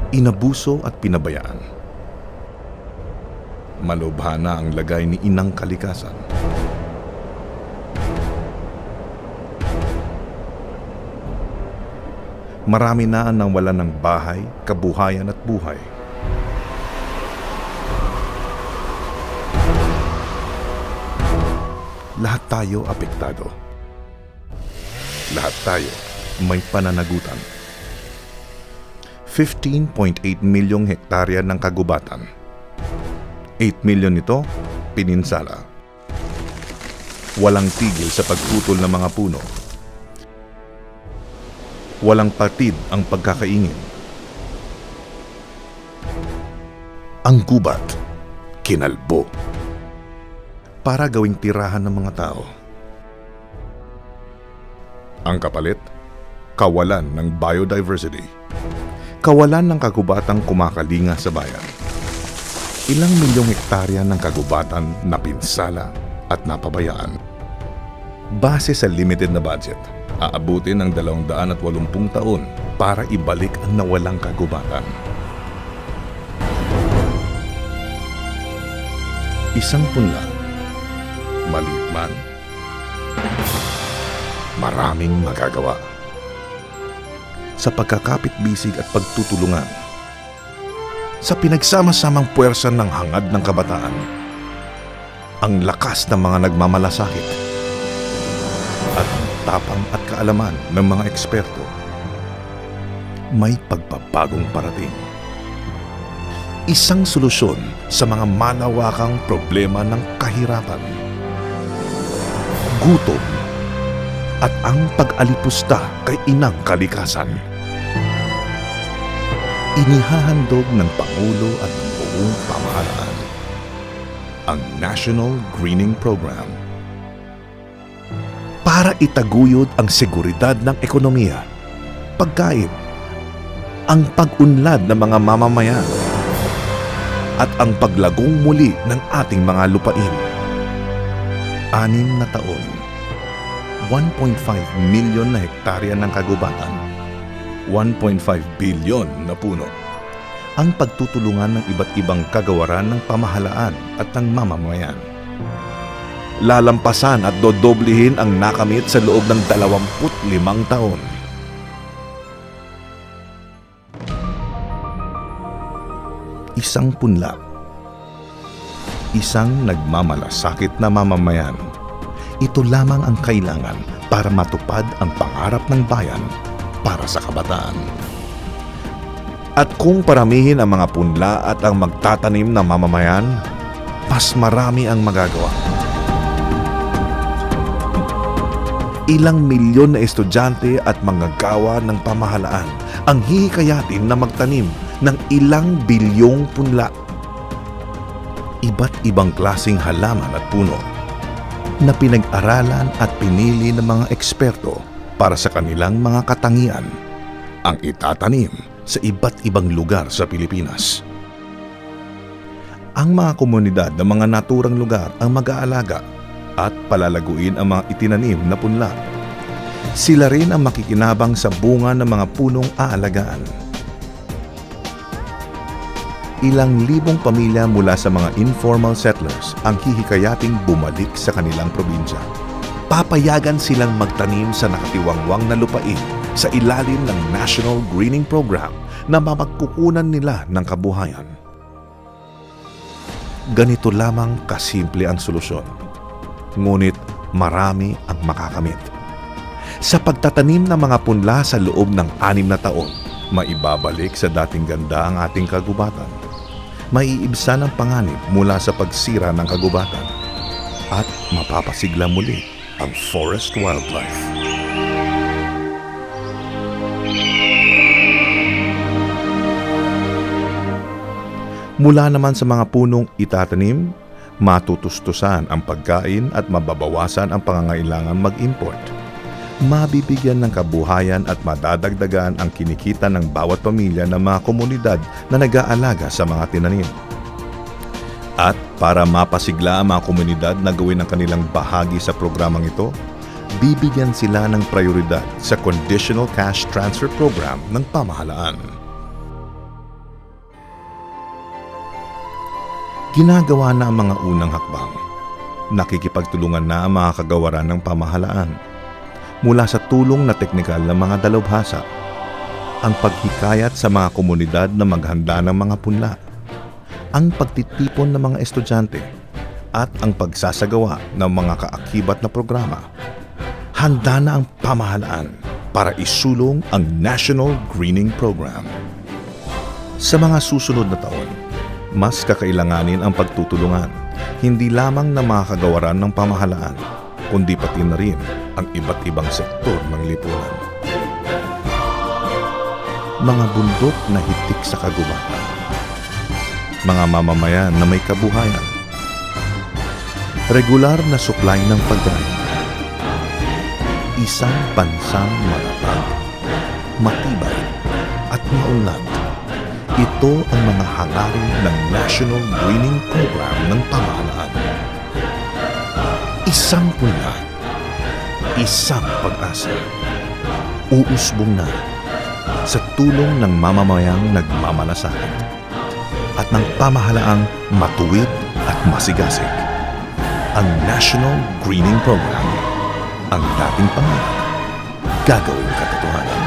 inabuso at pinabayaan. Malubha na ang lagay ni Inang Kalikasan. Marami na ang nawalan ng bahay, kabuhayan at buhay. Lahat tayo apektado. Lahat tayo may pananagutan. 15.8 milyong hektarya ng kagubatan. 8 milyon nito, pininsala. Walang tigil sa pagputol ng mga puno. Walang patid ang pagkakaingin. Ang gubat, kinalbo. Para gawing tirahan ng mga tao. Ang kapalit, kawalan ng biodiversity. Kawalan ng kagubatang kumakalinga sa bayan. Ilang milyong hektarya ng kagubatan na pinsala at napabayaan. Base sa limited na budget, aabutin ng 280 taon para ibalik ang nawalang kagubatan. Isang punla, maliit man, maraming magagawa. Sa pagkakapit-bisig at pagtutulungan, sa pinagsama-samang puwersa ng hangad ng kabataan, ang lakas ng mga nagmamalasakit, at tapang at kaalaman ng mga eksperto, may pagpapagong parating. Isang solusyon sa mga malawakang problema ng kahirapan, gutom, at ang pag-alipusta kay Inang Kalikasan. Inihahandog ng Pangulo at ng buong pamahalaan ang National Greening Program para itaguyod ang seguridad ng ekonomiya, pagkain, ang pag-unlad ng mga mamamayan, at ang paglagong muli ng ating mga lupain. 6 na taon, 1.5 milyon na hektarya ng kagubatan, 1.5 bilyon na puno, ang pagtutulungan ng iba't ibang kagawaran ng pamahalaan at ng mamamayan. Lalampasan at dodoblihin ang nakamit sa loob ng 25 taon. Isang punla, isang nagmamalasakit na mamamayan. Ito lamang ang kailangan para matupad ang pangarap ng bayan para sa kabataan. At kung paramihin ang mga punla at ang magtatanim ng mamamayan, mas marami ang magagawa. Ilang milyon na estudyante at manggagawa ng pamahalaan ang hihikayatin na magtanim ng ilang bilyong punla. Iba't ibang klaseng halaman at puno na pinag-aralan at pinili ng mga eksperto para sa kanilang mga katangian ang itatanim sa iba't ibang lugar sa Pilipinas. Ang mga komunidad ng mga naturang lugar ang mag-aalaga at palalaguin ang mga itinanim na punla. Sila rin ang makikinabang sa bunga ng mga punong aalagaan. Ilang libong pamilya mula sa mga informal settlers ang hihikayating bumalik sa kanilang probinsya. Papayagan silang magtanim sa nakatiwangwang na lupain sa ilalim ng National Greening Program na mapagkukunan nila ng kabuhayan. Ganito lamang kasimple ang solusyon, ngunit marami ang makakamit. Sa pagtatanim ng mga punla sa loob ng 6 na taon, maibabalik sa dating ganda ang ating kagubatan. Maiibsan ang panganib mula sa pagsira ng kagubatan at mapapasigla muli ang forest wildlife. Mula naman sa mga punong itatanim, matutustusan ang pagkain at mababawasan ang pangangailangan mag-import. Mabibigyan ng kabuhayan at madadagdagan ang kinikita ng bawat pamilya ng mga komunidad na nag-aalaga sa mga tinanim. At para mapasigla ang mga komunidad na gawin ang kanilang bahagi sa programang ito, bibigyan sila ng prioridad sa Conditional Cash Transfer Program ng pamahalaan. Ginagawa na ang mga unang hakbang. Nakikipagtulungan na ang mga kagawaran ng pamahalaan. Mula sa tulong na teknikal ng mga dalubhasa, ang paghikayat sa mga komunidad na maghanda ng mga punla, ang pagtitipon ng mga estudyante, at ang pagsasagawa ng mga kaakibat na programa. Handa na ang pamahalaan para isulong ang National Greening Program. Sa mga susunod na taon, mas kakailanganin ang pagtutulungan, hindi lamang ng mga kagawaran ng pamahalaan, kundi pati na rin ang iba't ibang sektor ng lipunan. Mga bundok na hitik sa kagubatan, mga mamamayan na may kabuhayan, regular na supply ng pagkain, isang bansang matatag, matibay at maunlad. Ito ang mga hangarin ng National Greening Program ng pamahalaan. Isang punla, isang pag-asa, uusbong na sa tulong ng mamamayang nagmamalasakit at ng pamahalaang matuwid at masigasig. Ang National Greening Program, ang dating pangarap, gagawing katotohanan.